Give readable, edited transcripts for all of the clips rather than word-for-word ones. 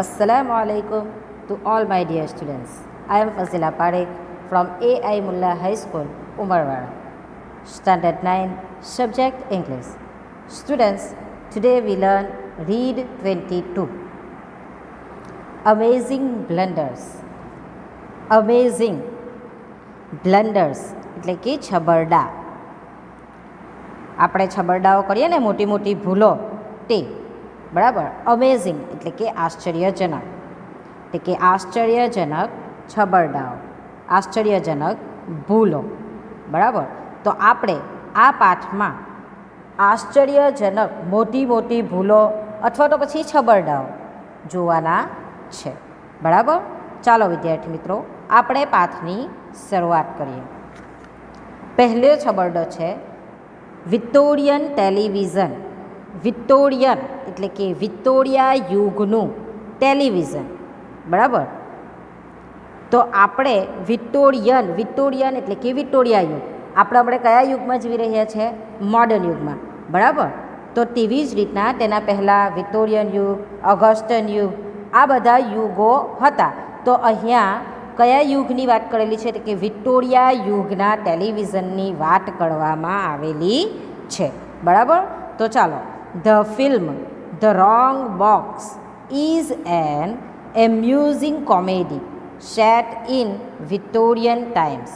Assalamu alaikum to all my dear students. I am Fazila Parekh from AI Mullah High School, Umarwara. Standard 9, Subject English. Students, today we learn Read 22. Amazing blunders. Amazing blunders એટલે કે છબરડા. આપણે છબરડાઓ કરીએ ને મોટી મોટી ભૂલો તે બરાબર. અમેઝિંગ એટલે કે આશ્ચર્યજનક, એટલે કે આશ્ચર્યજનક છબરડાઓ, આશ્ચર્યજનક ભૂલો બરાબર. તો આપણે આ પાઠમાં આશ્ચર્યજનક મોટી મોટી ભૂલો અથવા તો પછી છબરડાઓ જોવાના છે બરાબર. ચાલો વિદ્યાર્થી મિત્રો, આપણે પાઠની શરૂઆત કરીએ. પહેલો છબરડો છે વિક્ટોરિયન ટેલિવિઝન. વિક્ટોરિયન એટલે કે વિક્ટોરિયા યુગનું ટેલિવિઝન બરાબર. તો આપણે વિક્ટોરિયન એટલે કે વિક્ટોરિયા યુગ, આપણે કયા યુગમાં જીવી રહ્યા છે? મોડર્ન યુગમાં બરાબર. તો તેવી જ રીતના તેના પહેલાં વિક્ટોરિયન યુગ, ઓગસ્ટન યુગ, આ બધા યુગો હતા. તો અહીંયા કયા યુગની વાત કરેલી છે? કે વિક્ટોરિયા યુગના ટેલિવિઝનની વાત કરવામાં આવેલી છે બરાબર. તો ચાલો, the film the wrong box is an amusing comedy set in Victorian times.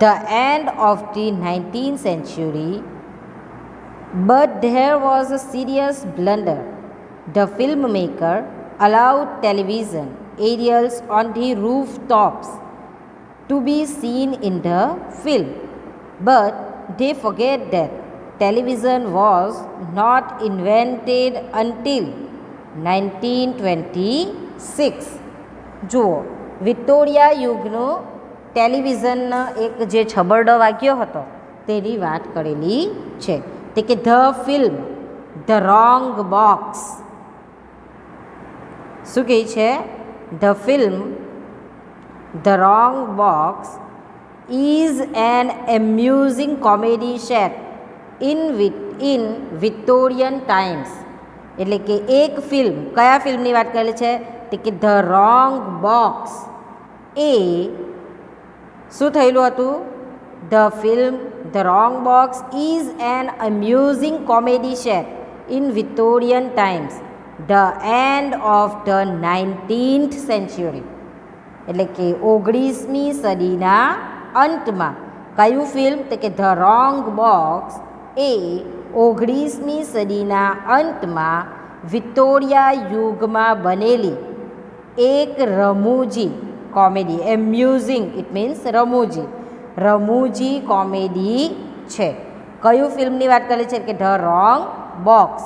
The end of the 19th century, but there was a serious blunder. The filmmaker allowed television aerials on the rooftops to be seen in the film, but they forget that television was not invented until 1926. જુઓ, Victoria યુગનો ટેલિવિઝનનો એક જે છબરડો વાગ્યો હતો તેની વાત કરેલી છે. તે કે the film the wrong box. શું કહે છે? The film the wrong box is an amusing comedy set in Victorian times. એટલે કે એક ફિલ્મ, કયા ફિલ્મની વાત કરેલી છે? કે ધ રોંગ બોક્સ. એ શું થયેલું હતું? The film the wrong box is an amusing comedy set in Victorian times the end of the 19th century. એટલે કે 19મી સદીના અંતમાં કયું ફિલ્મ? તો કે ધ રોંગ બોક્સ એ 19મી સદીના અંતમાં વિક્ટોરિયા યુગમાં બનેલી એક રમૂજી કોમેડી, એમ્યુઝિંગ ઇટ મીન્સ રમૂજી કોમેડી છે. કયું ફિલ્મની વાત કરી છે? કે the wrong box.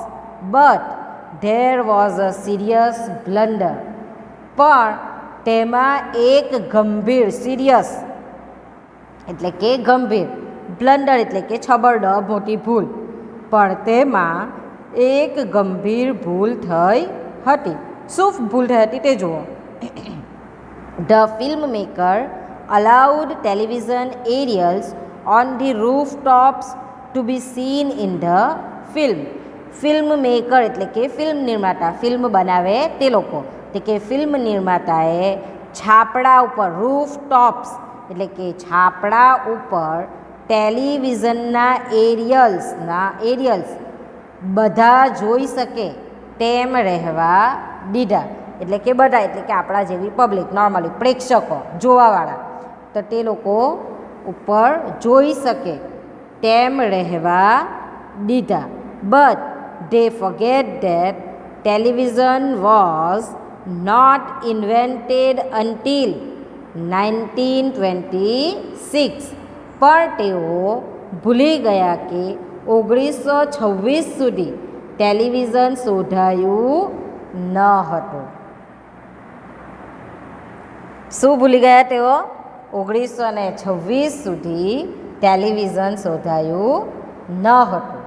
But there was a serious blunder. પણ તેમાં એક ગંભીર, સિરિયસ એટલે કે ગંભીર, બ્લન્ડર એટલે કે છબરડો, મોટી ભૂલ. પણ તેમાં એક ગંભીર ભૂલ થઈ હતી. શું ભૂલ થઈ હતી તે જુઓ. The film maker allowed television aerials on the roof tops to be seen in the film. Film maker એટલે કે ફિલ્મ નિર્માતા, ફિલ્મ બનાવે તે લોકો. એટલે કે ફિલ્મ નિર્માતાએ છાપડા ઉપર, રૂફ ટોપ્સ એટલે કે છાપડા ઉપર ટેલિવિઝનના એરિયલ્સ બધા જોઈ શકે તેમ રહેવા દીધા. એટલે કે બધા એટલે કે આપણા જેવી પબ્લિક, નોર્મલી પ્રેક્ષકો, જોવાવાળા, તો તે લોકો ઉપર જોઈ શકે તેમ રહેવા દીધા. But they forget that television was not invented until 1926. પણ તેઓ ભૂલી ગયા કે 1926 સુધી ટેલિવિઝન શોધાયું ન હતું. શું ભૂલી ગયા તેઓ? 1926 સુધી ટેલિવિઝન શોધાયું ન હતું.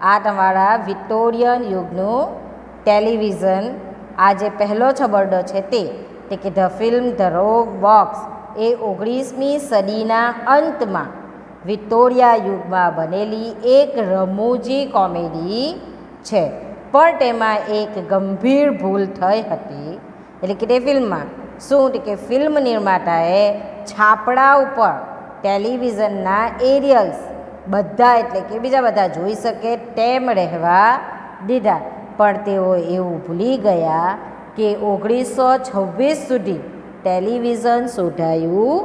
આ તમારા વિક્ટોરિયન યુગનું ટેલિવિઝન, આ જે પહેલો છબરડો છે તે કે the film the wrong box એ 19મી સદીના અંતમાં વિક્ટોરિયા યુગમાં બનેલી એક રમૂજી કોમેડી છે. પણ તેમાં એક ગંભીર ભૂલ થઈ હતી. એટલે કે તે ફિલ્મમાં શું કે ફિલ્મ નિર્માતાએ છાપડા ઉપર ટેલિવિઝનના એરિયલ્સ બધા એટલે કે બીજા બધા જોઈ શકે તેમ રહેવા દીધા, પણ તેઓ એવું ભૂલી ગયા કે 1926 સુધી ટેલિવિઝન શોધાયું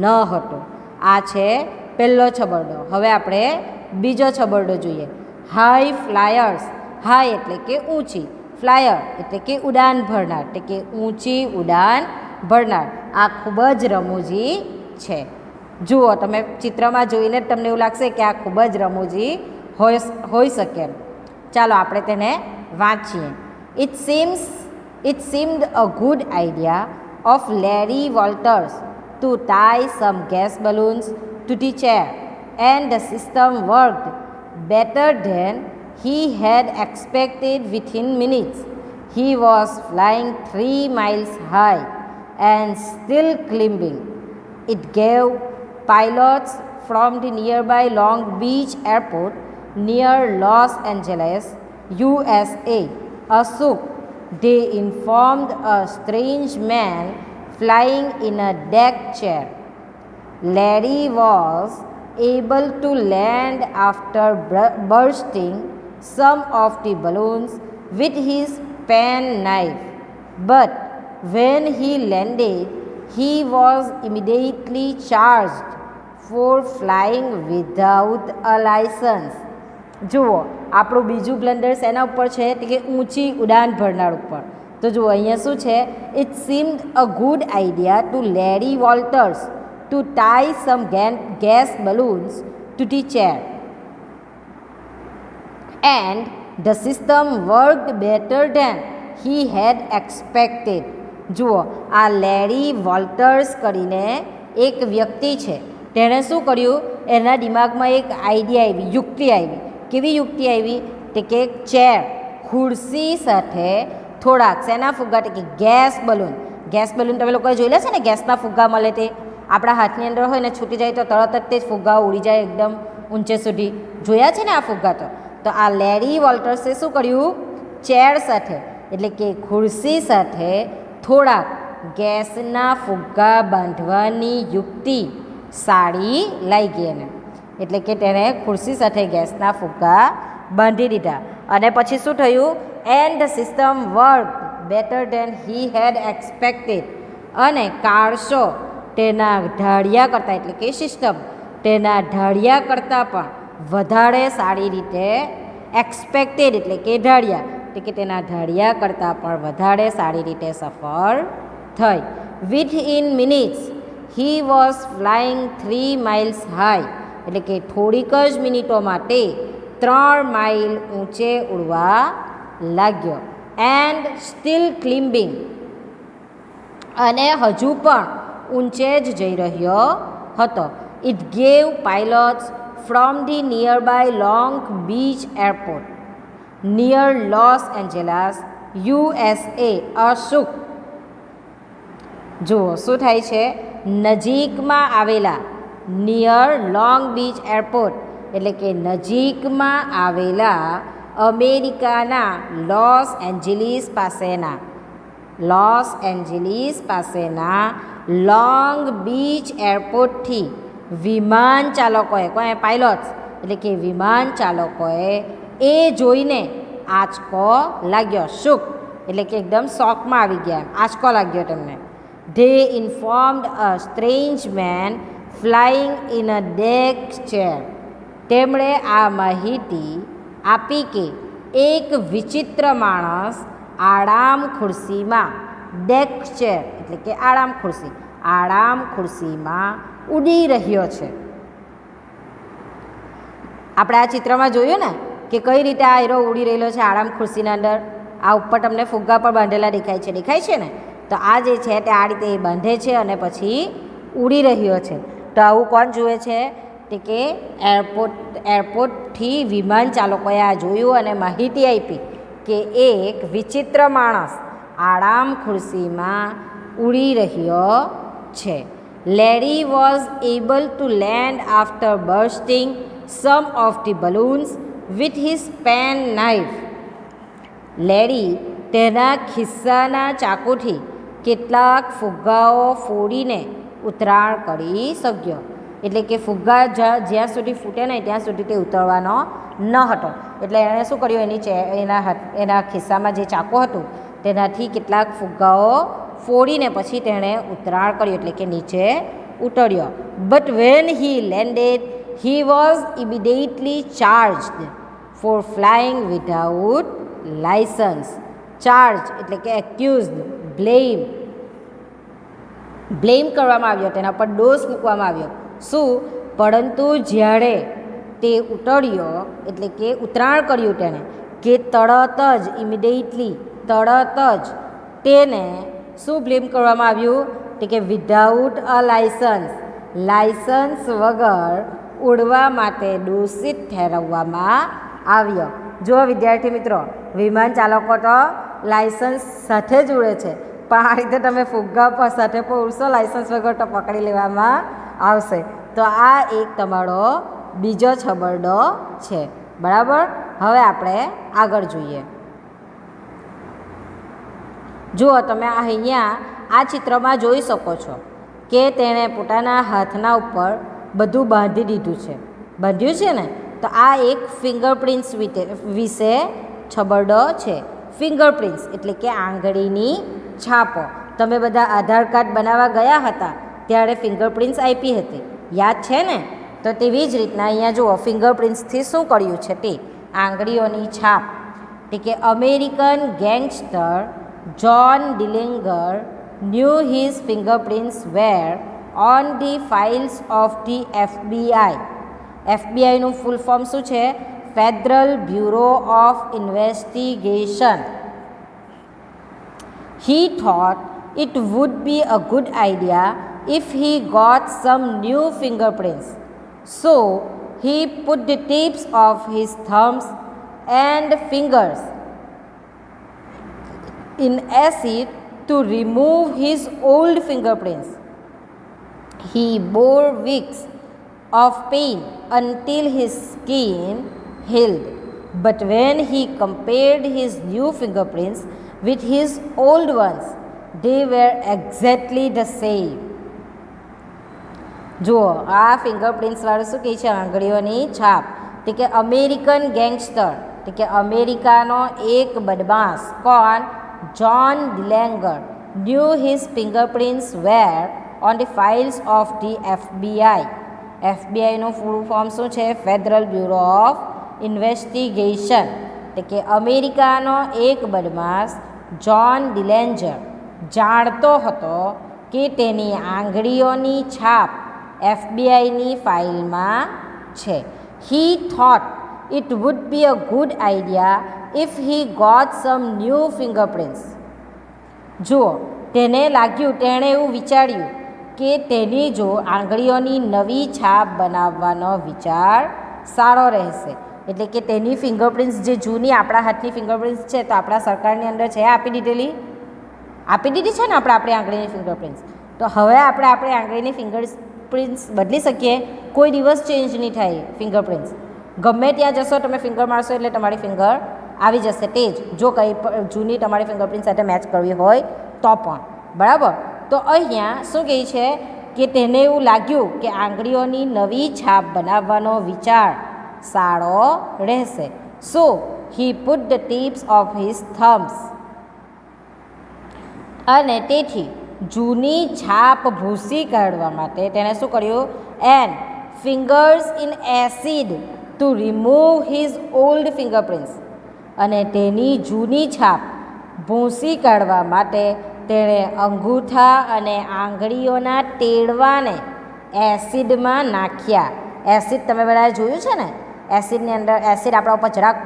ન હતું. આ છે પહેલો છબરડો. હવે આપણે બીજો છબરડો જોઈએ. High flyers. હાઈ એટલે કે ઊંચી, ફ્લાયર એટલે કે ઉડાન ભરનાર, એટલે કે ઊંચી ઉડાન ભરનાર. આ ખૂબ જ રમૂજી છે. જુઓ, તમે ચિત્રમાં જોઈને જ તમને એવું લાગશે કે આ ખૂબ જ રમૂજી હોઈ શકે. ચાલો આપણે તેને વાંચીએ. It seemed a good idea of Larry Walters to tie some gas balloons to the chair, and the system worked better than he had expected. Within minutes, he was flying 3 miles high and still climbing. It gave pilots from the nearby Long Beach Airport near Los Angeles, USA, a shock. They informed a strange man flying in a deck chair. Larry was able to land after bursting some of the balloons with his penknife. But when he landed, he was immediately charged for flying without a license. જુઓ, આપણું બીજું blunder શેના ઉપર છે કે ઊંચી ઉડાન ભરનાર ઉપર. તો જુઓ અહીંયા શું છે, it seemed a good idea to Larry Walters to tie some gas balloons to the chair, and the system worked better than he had expected. જુઓ, આ લેરી વોલ્ટર્સ કરીને એક વ્યક્તિ છે, તેણે શું કર્યું, એના દિમાગમાં એક આઈડિયા આવી, યુક્તિ આવી. કેવી યુક્તિ આવી? તે કે ચેર, ખુરશી સાથે થોડાક શેના ફુગ્ગા, કે ગેસ બલૂન. ગેસ બલૂન તમે લોકોએ જોયેલા છે ને, ગેસના ફુગ્ગા મળે તે આપણા હાથની અંદર હોય ને, છૂટી જાય તો તરત જ તે ફુગ્ગા ઉડી જાય એકદમ ઊંચે સુધી. જોયા છે ને આ ફુગ્ગા? તો આ લેરી વોલ્ટર્સે શું કર્યું, ચેર સાથે એટલે કે ખુરશી સાથે થોડાક ગેસના ફુગ્ગા બાંધવાની યુક્તિ સારી લાગી એને. એટલે કે તેણે ખુરશી સાથે ગેસના ફુગ્ગા બાંધી દીધા. અને પછી શું થયું, and the system work better than he had expected. અને કારસો તેના ઢાળિયા કરતાં એટલે કે સિસ્ટમ તેના ઢાળિયા કરતાં પણ વધારે સારી રીતે એક્સપેક્ટેડ એટલે કે ઢાળિયા એટલે કે તેના ઢાળિયા કરતાં પણ વધારે સારી રીતે સફળ થઈ. Within minutes he was flying 3 miles high એટલે કે થોડીક જ મિનિટોમાં તે 3 માઇલ ઊંચે ઉડવા લાગ્યો. એન્ડ સ્ટીલ ક્લિમ્બિંગ અને હજુ પણ ઊંચે જ જઈ રહ્યો હતો. It gave pilots from the nearby long beach airport near loss Angeles USA અ સુક. જુઓ શું થાય છે, નજીકમાં આવેલા નિયર લોંગ બીચ એરપોર્ટ એટલે કે નજીકમાં આવેલા અમેરિકાના લોસ એન્જલિસ પાસેના લોંગ બીચ એરપોર્ટથી વિમાન ચાલકોએ, કોઈ પાયલોટ્સ એટલે કે વિમાન ચાલકોએ એ જોઈને આંચકો લાગ્યો. શુક એટલે કે એકદમ શોકમાં આવી ગયા, આંચકો લાગ્યો તેમને. They informed a strange man flying in a deck chair. તેમણે આ માહિતી આપી કે એક વિચિત્ર માણસ આરામ ખુરશીમાં, ડેક ચેર એટલે કે આરામ ખુરશીમાં ઉડી રહ્યો છે. આપણે આ ચિત્રમાં જોયું ને કે કઈ રીતે આ હીરો ઉડી રહેલો છે આરામ ખુરશીના અંદર. આ ઉપર તમને ફુગ્ગા પર બાંધેલા દેખાય છે ને. તો આ જે છે તે આ રીતે બાંધે છે અને પછી ઉડી રહ્યો છે. તો આવું કોણ જુએ છે, તે કે એરપોર્ટથી વિમાન ચાલકોએ આ જોયું અને માહિતી આપી કે એક વિચિત્ર માણસ આરામ ખુરશીમાં ઉડી રહ્યો છે. Larry was able to land after bursting some of the balloons with his pen knife. Larry તેના ખિસ્સાના ચાકુથી કેટલાક ફુગ્ગાઓ ફોડીને ઉતરાણ કરી શક્યો. એટલે કે ફુગ્ગા જ્યાં સુધી ફૂટે નહીં ત્યાં સુધી તે ઉતરવાનો ન હતો. એટલે એણે શું કર્યું, એના ખિસ્સામાં જે ચાકુ હતું તેનાથી કેટલાક ફુગ્ગાઓ ફોડીને પછી તેણે ઉતરાણ કર્યું, એટલે કે નીચે ઉતર્યો. But when he landed he was immediately charged for flying without licence. Charge એટલે કે એક્યુઝડ, બ્લેમ કરવામાં આવ્યો, તેના પર દોષ મૂકવામાં આવ્યો. શું? પરંતુ જ્યારે તે ઉતર્યો એટલે કે ઉતરાણ કર્યું તેણે, કે તરત જ ઇમિડિયેટલી તરત જ તેને શું બ્લેમ કરવામાં આવ્યું? તો કે વિધાઉટ અ લાયસન્સ વગર ઉડવા માટે દોષિત ઠેરવવામાં આવ્યો. જો વિદ્યાર્થી મિત્રો, વિમાન ચાલકો તો લાયસન્સ સાથે જ ઉડે છે, પણ આ રીતે તમે ફુગ્ગા પર સાથે પણ ઉડશો લાયસન્સ વગર તો પકડી લેવામાં આવશે. તો આ એક તમારો બીજો છબરડો છે. બરાબર. હવે આપણે આગળ જોઈએ. જુઓ, તમે અહીંયા આ ચિત્રમાં જોઈ શકો છો કે તેણે પોતાના હાથના ઉપર બધું બાંધી દીધું છે. બાંધ્યું છે ને? તો આ એક ફિંગરપ્રિન્ટ્સ વિશે છબરડો છે. ફિંગરપ્રિન્ટ્સ એટલે કે આંગળીની છાપો. તમે બધા આધાર કાર્ડ બનાવવા ગયા હતા ત્યારે ફિંગરપ્રિન્ટ્સ આપી હતી, યાદ છે ને? તો તેવી જ રીતના અહીંયા જુઓ, ફિંગરપ્રિન્ટ્સથી શું કર્યું છે તે આંગળીઓની છાપ. એટલે કે American gangster John Dillinger knew his fingerprints were on the files of the FBI. FBIનું ફૂલ ફોર્મ શું છે? Federal bureau of investigation. He thought it would be a good idea if he got some new fingerprints. So he put the tips of his thumbs and fingers in acid to remove his old fingerprints. He bore weeks of pain until his skin healed. But when he compared his new fingerprints with his old ones, they were exactly the same. જુઓ, આ ફિંગરપ્રિન્ટ્સવાળું શું કહે છે? આંગળીઓની છાપ. એટલે કે American gangster એટલે કે અમેરિકાનો એક બદમાશ. કોણ? John Dillinger knew his fingerprints were on the files of the FBI. FBIનું ફૂલ ફોર્મ શું છે? Federal bureau of investigation. એટલે કે અમેરિકાનો એક બદમાશ જ્હોન ડિલેન્જર જાણતો હતો કે તેની આંગળીઓની છાપ એફબીઆઈની ફાઇલમાં છે. He thought it would be a good idea if he got some new fingerprints. જુઓ, તેણે એવું વિચાર્યું કે તેની જો આંગળીઓની નવી છાપ બનાવવાનો વિચાર સારો રહેશે. એટલે કે તેની ફિંગરપ્રિન્ટ્સ જે જૂની આપણા હાથની ફિંગરપ્રિન્ટ્સ છે તો આપણા સરકારની અંદર છે, આપી દીધી છે ને આપણી આંગળીની ફિંગરપ્રિન્ટ્સ. તો હવે આપણે આપણી આંગળીની ફિંગરપ્રિન્ટ્સ બદલી શકીએ. કોઈ દિવસ ચેન્જ નહીં થાય ફિંગરપ્રિન્ટ્સ. ગમે ત્યાં જશો તમે ફિંગર મારશો એટલે તમારી ફિંગર આવી જશે તે જ, જો કંઈ જૂની તમારી ફિંગરપ્રિન્ટ સાથે મેચ કરવી હોય તો પણ. બરાબર. તો અહીંયા શું કહે છે કે તેને એવું લાગ્યું કે આંગળીઓની નવી છાપ બનાવવાનો વિચાર સારો રહેશે. So he put the tips of his thumbs. અને તેથી જૂની છાપ ભૂસી કાઢવા માટે તેણે શું કર્યું? And fingers in acid two remove his old fingerprints. અને તેની જૂની છાપ ભૂંસી કાઢવા માટે તેણે અંગૂઠા અને આંગળીઓના ટેડવાને એસિડમાં નાખ્યા. એસિડ તમે બધાએ જોયું છે ને? એસિડની અંદર એસિડ આપણા ઉપર જરાક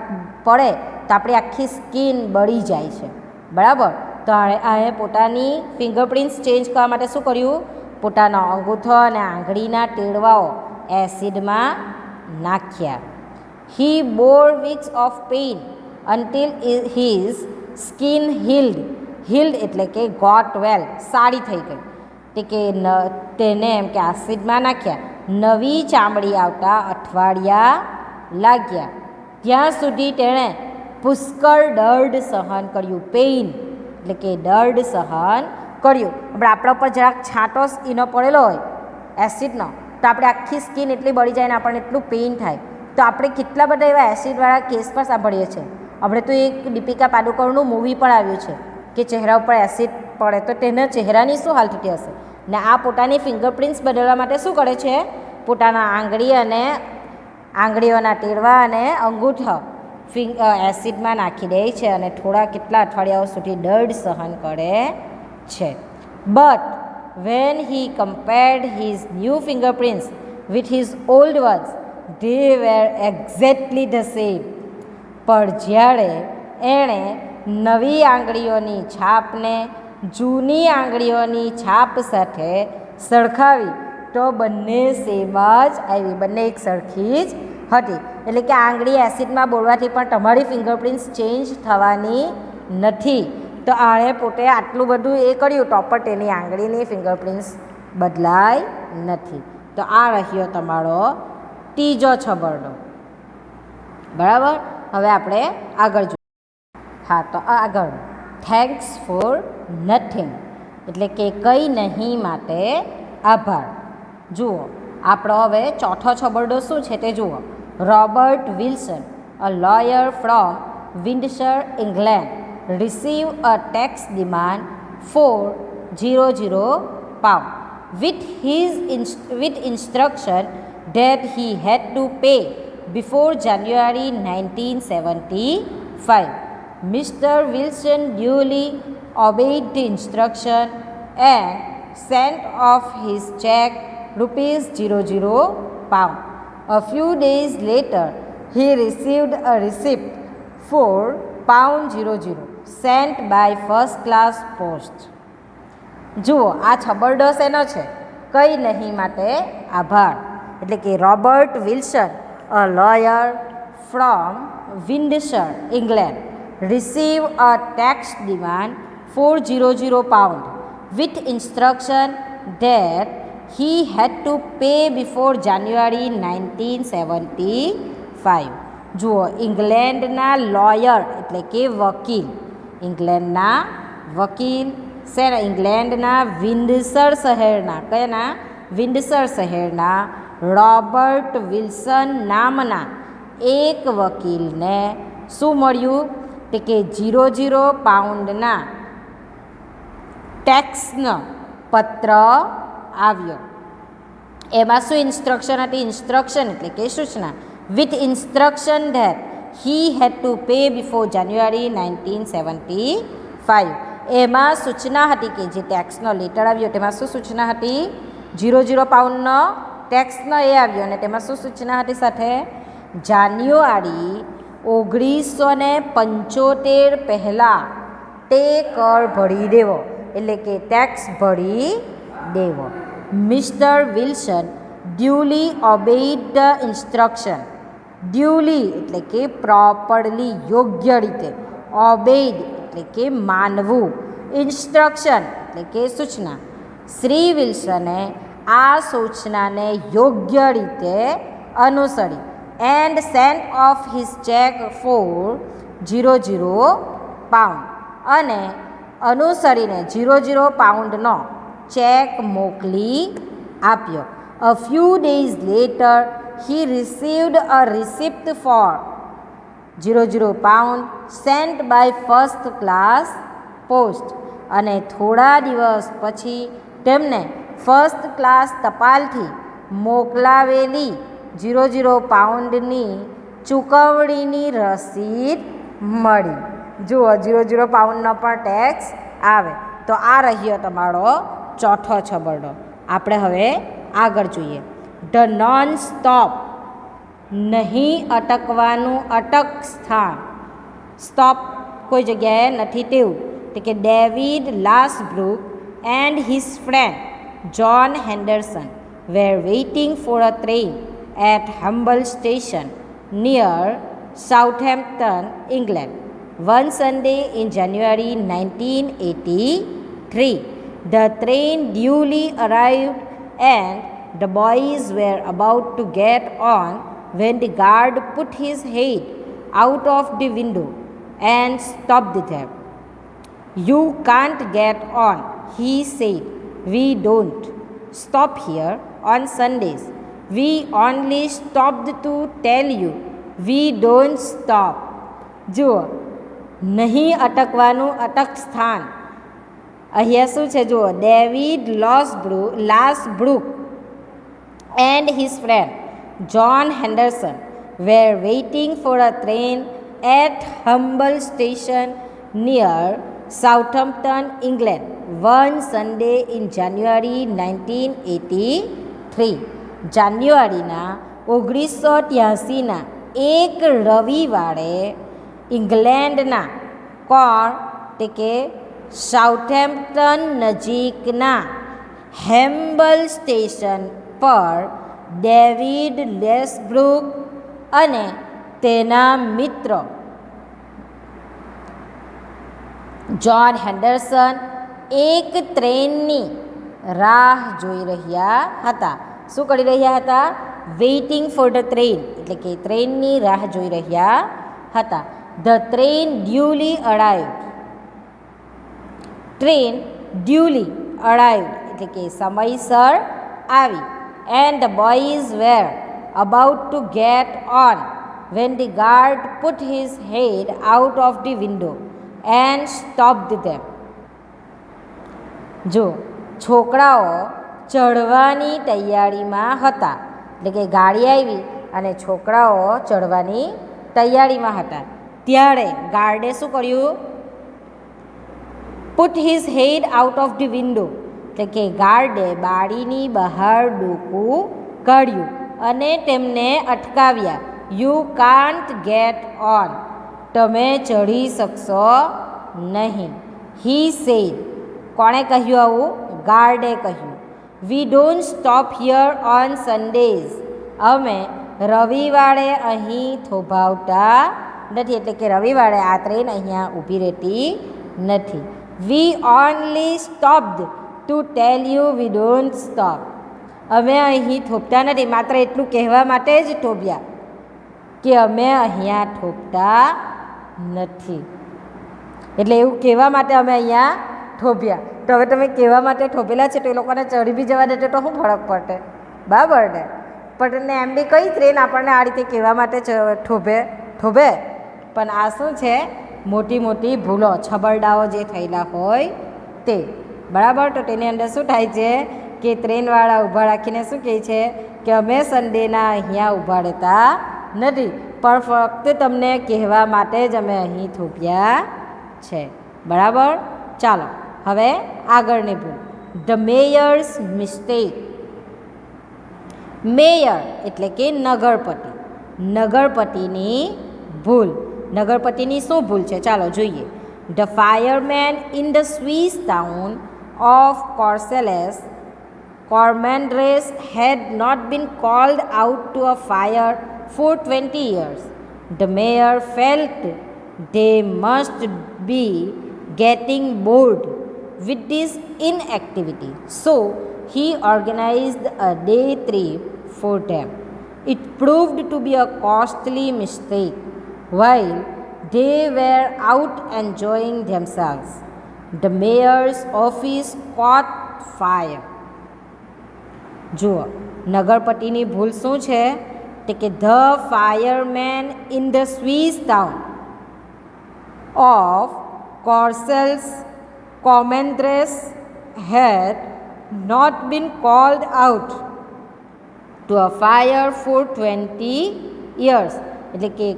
પડે તો આપણી આખી સ્કિન બળી જાય છે. બરાબર. તો આએ પોતાની ફિંગરપ્રિન્ટ્સ ચેન્જ કરવા માટે શું કર્યું? પોતાનો અંગૂઠો અને આંગળીના ટેડવાઓ એસિડમાં નાખ્યા. He bore weeks of pain until his skin healed. એટલે કે ગોટ વેલ, સારી થઈ ગઈ. એટલે કે તેને એમ કે એસિડમાં નાખ્યા, નવી ચામડી આવતા અઠવાડિયા લાગ્યા. ત્યાં સુધી તેણે પુષ્કળ દર્દ સહન કર્યું. પેઇન એટલે કે દર્દ સહન કર્યું. આપણે આપણા ઉપર જરાક છાંટો એનો પડેલો હોય એસિડનો, તો આપણે આખી સ્કિન એટલી બળી જાય ને આપણને એટલું પેઇન થાય. તો આપણે કેટલા બધા એવા એસિડવાળા કેસ પણ સાંભળીએ છીએ. આપણે તો એક દીપિકા પાદુકોણનું મૂવી પણ આવ્યું છે કે ચહેરા ઉપર એસિડ પડે તો તેના ચહેરાની શું હાલ થતી હશે. ને આ પોતાની ફિંગરપ્રિન્ટ્સ બદલવા માટે શું કરે છે, પોતાના આંગળીઓના ટેરવા અને અંગૂઠા એસિડમાં નાખી દે છે અને થોડા કેટલા અઠવાડિયાઓ સુધી દર્દ સહન કરે છે. But when he compared his new fingerprints with his old ones, they were exactly the same. પણ જ્યારે એણે નવી આંગળીઓની છાપને જૂની આંગળીઓની છાપ સાથે સરખાવી તો બંને સેમ જ આવી, બંને એક સરખી જ હતી. એટલે કે આંગળી એસિડમાં બોળવાથી પણ તમારી ફિંગરપ્રિન્ટ્સ ચેન્જ થવાની નથી. તો આણે પોતે આટલું બધું એ કર્યું તો પણ તેની આંગળીની ફિંગરપ્રિન્ટ્સ બદલાય નથી. તો આ રહ્યો તમારો ત્રીજો છબરડો. બરાબર. હવે આપણે આગળ જોઈએ. હા, તો આગળ થેન્ક્સ ફોર નથિંગ એટલે કે કંઈ નહીં માટે આભાર. જુઓ આપણો હવે ચોથો છબરડો શું છે તે જુઓ. Robert Wilson, a lawyer from Windsor, England, receive a tax demand for £00 with instruction that he had to pay before January 1975. Mr. Wilson duly obeyed the instruction and sent off his check £00. A few days later, he received a receipt for £00 sent by first class post. જુઓ આ છબરડો શેનો છે, કંઈ નહીં માટે આભાર. એટલે કે Robert Wilson, a lawyer from Windsor, England, receive a tax demand for £00 with instruction that he had to pay before January 1975. જુઓ ઇંગ્લેન્ડના લોયર એટલે કે વકીલ, ઇંગ્લેન્ડના વકીલ શેના, ઇંગ્લેન્ડના વિન્ડસર શહેરના, કયાના, વિન્ડસર શહેરના રોબર્ટ વિલ્સન નામના એક વકીલને શું મળ્યું તે કે £00 ટેક્સનો પત્ર આવ્યો. એમાં શું ઇન્સ્ટ્રક્શન હતી, ઇન્સ્ટ્રક્શન એટલે કે સૂચના, with instruction that he had to pay before January 1975. એમાં સૂચના હતી કે જે ટેક્સનો લેટર આવ્યો તેમાં શું સૂચના હતી, £00નો ટેક્સનો એ આવ્યો અને તેમાં શું સૂચના હતી સાથે, જાન્યુઆરી 1975 પહેલાં તે કર ભરી દેવો એટલે કે ટેક્સ ભરી દેવો. Mister Wilson duly obeyed the instruction. Duly એટલે કે પ્રોપરલી, યોગ્ય રીતે, ઓબેઇડ એટલે કે માનવું, ઇન્સ્ટ્રક્શન એટલે કે સૂચના. શ્રી વિલ્સને આ સૂચનાને યોગ્ય રીતે અનુસરી and sent off his cheque for £00 અને અનુસરીને £00નો ચેક મોકલી આપ્યો. A few days later, he received a receipt for £00 sent by first class post. અને થોડા દિવસ પછી તેમને ફર્સ્ટ ક્લાસ ટપાલથી મોકલાવેલી £00ની ચૂકવણીની રસીદ મળી. જુઓ £00નો પણ ટેક્સ આવે. તો આ રહ્યો તમારો ચોથો છબરડો. આપણે હવે આગળ જોઈએ. ધ નોન સ્ટોપ, નહીં અટકવાનું અટક સ્થાન, સ્ટોપ કોઈ જગ્યાએ નથી તેવું. એટલે કે David Lasbrook and his friend John Henderson were waiting for a train at Hamble station near Southampton, England, one Sunday in January 1983. The train duly arrived and the boys were about to get on when the guard put his head out of the window and stopped them. You can't get on, he said. We don't stop here on Sundays. We only stopped to tell you we don't stop. જુઓ, નહીં અટકવાનું અટક સ્થાન. અહીંયા શું છે જુઓ, David લાસબ્રુક and his friend John Henderson were waiting for a train at Humble Station near Southampton, England, one Sunday in January 1983. જાન્યુઆરીના 1983ના એક રવિવારે ઇંગ્લેન્ડના કોણ તે કે સાઉથેમ્પ્ટન નજીકના હેમ્બલ સ્ટેશન પર ડેવિડ લેસબ્રુક અને તેના મિત્ર જ્હોન હેન્ડરસન એક ટ્રેનની રાહ જોઈ રહ્યા હતા. શું કરી રહ્યા હતા? વેઇટિંગ ફોર ધ ટ્રેન, એટલે કે ટ્રેનની રાહ જોઈ રહ્યા હતા. The train duly arrived. Train duly arrived એટલે કે સમયસર આવી. And the boys were about to get on when the guard put his head out of the window and stopped them. જો છોકરાઓ ચડવાની તૈયારીમાં હતા, એટલે કે ગાડી આવી અને છોકરાઓ ચડવાની તૈયારીમાં હતા, ત્યારે ગાર્ડે શું કર્યું? Put his head out of the window, એટલે કે ગાર્ડે બારીની બહાર ડોકું કાઢ્યું અને તેમને અટકાવ્યા. યુ કાન્ટ ગેટ ઓન, તમે ચઢી શકશો નહીં. હી સેડ, કોણે કહ્યું આવું? ગાર્ડે કહ્યું. વી don't stop here on Sundays, અમે રવિવારે અહીં થોભાવતા નથી, એટલે કે રવિવારે આ ટ્રેન અહીંયા ઊભી રહેતી નથી. We only stopped to tell you we don't stop, અમે અહીં થોભતા નથી, માત્ર એટલું કહેવા માટે જ થોભ્યા કે અમે અહીંયા થોભતા નથી. એટલે એવું કહેવા માટે અમે અહીંયા થોભ્યા. તો હવે તમે કહેવા માટે થોભેલા છે તો એ લોકોને ચડી બી જવા દેતો તો શું ફરક પડે? બરાબર ને? પણ એમ બી કઈ ટ્રેન આપણને આ રીતે કહેવા માટે થોભે. પણ આ શું છે? મોટી મોટી ભૂલો, છબરડાઓ જે થયેલા હોય તે. બરાબર? તો તેની અંદર શું થાય છે કે ટ્રેનવાળા ઊભા રાખીને શું કહે છે કે અમે સન્ડેના અહીંયા ઊભા રહેતા નથી, પણ ફક્ત તમને કહેવા માટે જ અમે અહીં થોભ્યા છે. બરાબર? ચાલો હવે આગળની ભૂલ. The Meyers mistake. મેયર એટલે કે નગરપતિ, નગરપતિની ભૂલ. નગરપતિની શું ભૂલ છે? ચાલો જોઈએ. The fireman in the Swiss town of Cormandres had not been called out to a fire for 20 years. The mayor felt they must be getting bored with this inactivity, so he organized a day trip for them. It proved to be a costly mistake. While they were out enjoying themselves, the mayor's office caught fire. જુઓ, નગરપતિની ભૂલ શું છે? તે કે the fireman in the Swiss town of Cormandres had not been called out to a fire for 20 years. એટલે કે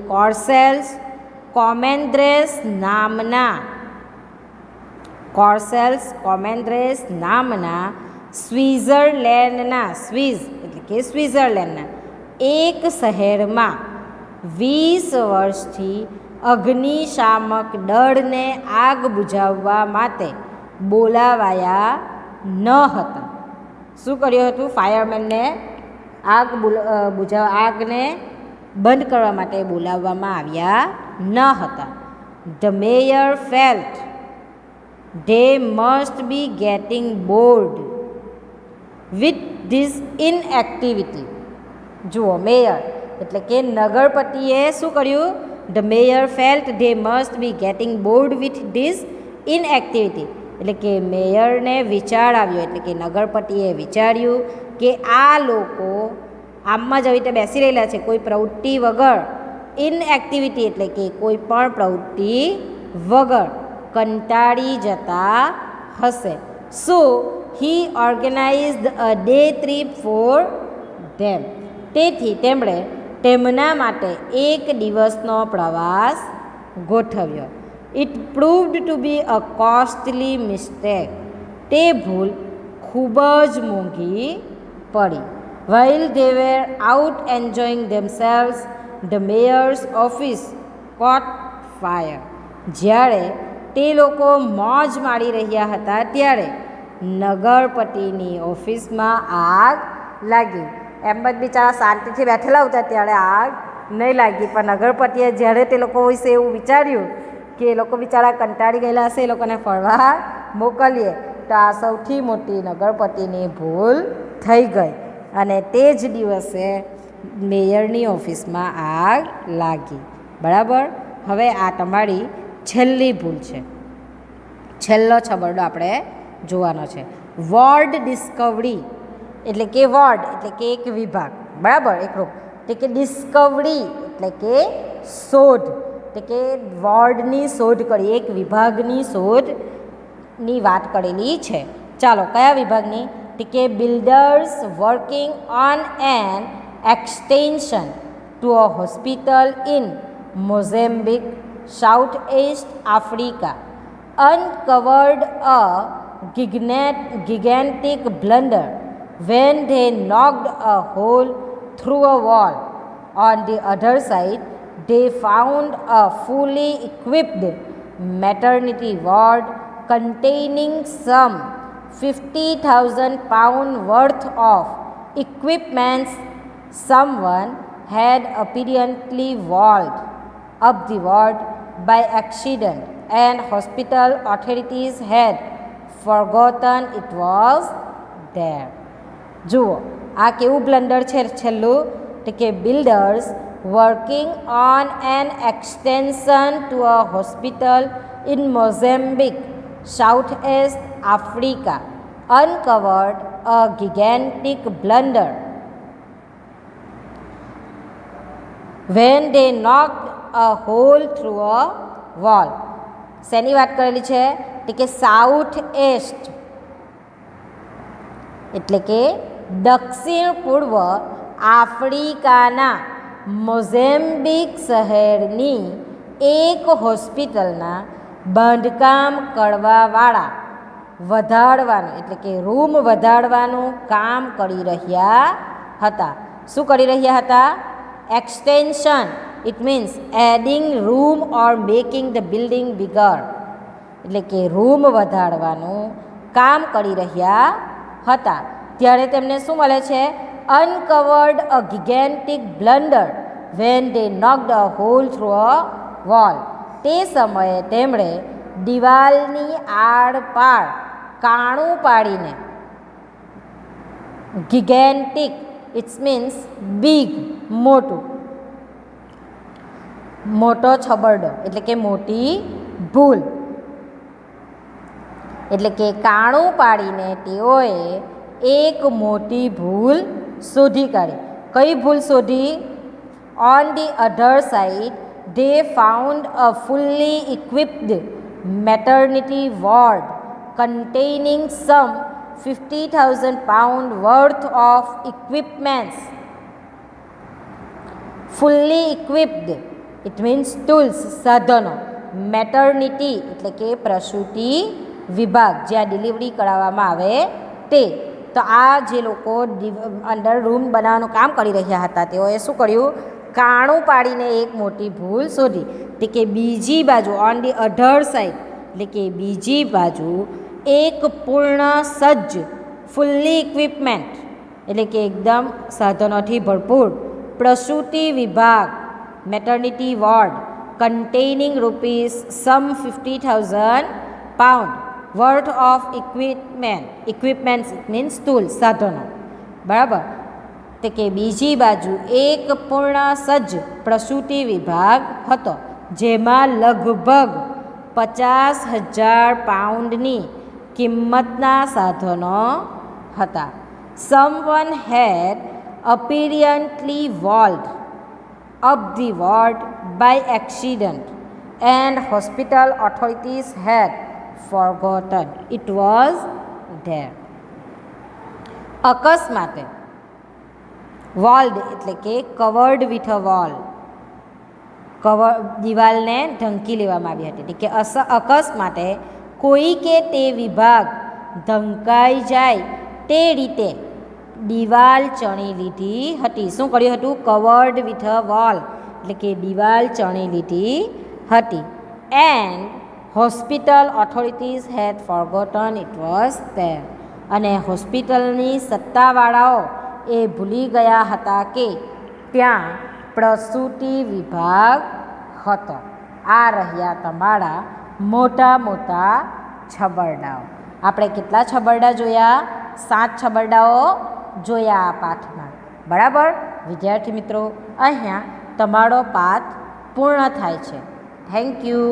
Cormandres નામના સ્વિટ્ઝરલેન્ડના એક શહેરમાં 20 વર્ષથી અગ્નિશામક દળને આગ બુઝાવવા માટે બોલાવાયા ન હતા. શું કર્યું હતું? ફાયરમેનને આગને બંધ કરવા માટે બોલાવવામાં આવ્યા ન હતા. The mayor felt they must be getting bored with this inactivity. જુઓ, મેયર એટલે કે નગરપતિએ શું કર્યું? The mayor felt they must be getting bored with this inactivity. એટલે કે મેયરને વિચાર આવ્યો, એટલે કે નગરપતિએ વિચાર્યું કે આ લોકો આમમાં જ આવી રીતે બેસી રહેલા છે કોઈ પ્રવૃત્તિ વગર. ઇનએક્ટિવિટી એટલે કે કોઈ પણ પ્રવૃત્તિ વગર કંટાળી જતા હશે. So he organised a day trip for them. તેથી તેમણે તેમના માટે એક દિવસનો પ્રવાસ ગોઠવ્યો. It proved to be a costly mistake. તે ભૂલ ખૂબ જ મોંઘી પડી. While they were out enjoying themselves, the mayor's office caught fire. જ્યારે તે લોકો મોજ માણી રહ્યા હતા ત્યારે નગરપતિની ઓફિસમાં આગ લાગી. એમ જ બિચારા શાંતિથી બેઠેલા હતા ત્યારે આગ નહીં લાગી, પણ નગરપતિએ જ્યારે તે લોકો વિશે એવું વિચાર્યું કે એ લોકો બિચારા કંટાળી ગયેલા હશે, એ લોકોને ફરવા મોકલીએ, તો આ સૌથી મોટી નગરપતિની ભૂલ થઈ ગઈ અને તે જ દિવસે મેયરની ઓફિસમાં આગ લાગી. બરાબર. હવે આ તમારી છેલ્લી ભૂલ છે. છેલ્લો છબરડો આપણે જોવાનો છે. વોર્ડ ડિસ્કવરી એટલે કે વોર્ડ એટલે કે એક વિભાગ, બરાબર, એક રૂપ. એટલે કે ડિસ્કવરી એટલે કે શોધ, એટલે કે વોર્ડની શોધ કરી, એક વિભાગની શોધની વાત કરેલી છે. ચાલો, કયા વિભાગની? કે builders working on N extension to a hospital in Mozambique, South East Africa, uncovered a gigantic blunder when they knocked a hole through a wall. On the other side, they found a fully equipped maternity ward containing some 50,000 pounds worth of equipment. Someone had apparently walled up the ward by accident, and hospital authorities had forgotten it was there. જુઓ, આ કેવું blunder છે છેલ્લું? તો કે builders working on an extension to a hospital in Mozambique, south east Africa, uncovered a gigantic blunder when they knocked a hole through a wall. શેની વાત કરેલી છે? કે સાઉથ એસ્ટ એટલે કે દક્ષિણ પૂર્વ આફ્રિકાના મોઝેમ્બિક શહેરની એક હોસ્પિટલના બાંધકામ કરવાવાળા વધારવાનું એટલે કે રૂમ વધારવાનું કામ કરી રહ્યા હતા. શું કરી રહ્યા હતા? Extension. It means adding room or making the building bigger. એટલે કે રૂમ વધારવાનું કામ કરી રહ્યા હતા. ત્યારે તેમને શું મળે છે? Uncovered a gigantic blunder when they knocked a hole through a wall. તે સમયે તેમણે દિવાલની આડપાર કાણું પાડીને ગિગેન્ટિક ઇટ્સ મીન્સ બિગ, મોટું, મોટો છબરડો એટલે કે મોટી ભૂલ. એટલે કે કાણું પાડીને તેઓએ એક મોટી ભૂલ શોધી કાઢી. કઈ ભૂલ શોધી? On the other side they found a fully equipped maternity ward containing some 50,000 pounds worth of equipments. Fully equipped, it means tools, સાધનો. મેટર્નિટી એટલે કે પ્રસૂતિ વિભાગ, જ્યાં ડિલિવરી કરાવવામાં આવે તે. તો આ જે લોકો અંદર રૂમ બનાવવાનું કામ કરી રહ્યા હતા તેઓએ શું કર્યું? કાણું પાડીને એક મોટી ભૂલ શોધી. એટલે કે બીજી બાજુ ઓન ધી અધર સાઇડ એટલે કે બીજી બાજુ એક પૂર્ણ સજ્જ ફુલ્લી ઇક્વિપમેન્ટ એટલે કે એકદમ સાધનોથી ભરપૂર પ્રસૂતિ વિભાગ maternity ward containing rupees some 50,000 pounds worth of equipment. Equipments means tools, સાધનો, બરાબર. તે કે બીજી બાજુ એક પૂર્ણ સજ્જ પ્રસૂતિ વિભાગ હતો, જેમાં લગભગ 50,000 પાઉન્ડની કિંમતના સાધનો હતા. Someone had apparently walked up the ward by accident and hospital authorities had forgotten it was there. અકસ્માતે વોલ્ડ એટલે કે કવર્ડ વિથ અ વોલ, દિવાલને ઢંકી લેવામાં આવી હતી. કે અકસ્માતે કોઈકે તે વિભાગ ઢંકાઈ જાય તે રીતે દિવાલ ચણી લીધી હતી. શું કર્યું હતું? કવર્ડ વિથ અ વોલ એટલે કે દિવાલ ચણી લીધી હતી. And hospital authorities had forgotten it was there. અને હોસ્પિટલની સત્તાવાળાઓ એ ભૂલી ગયા હતા કે ત્યાં પ્રસૂતિ વિભાગ હતો. આ રહ્યા તમારા મોટા મોટા છબરડાઓ. આપણે કેટલા છબરડા જોયા? 7 છબરડાઓ જોયા આ પાઠમાં. બરાબર વિદ્યાર્થી મિત્રો, અહીંયા તમારો પાઠ પૂર્ણ થાય છે. Thank you.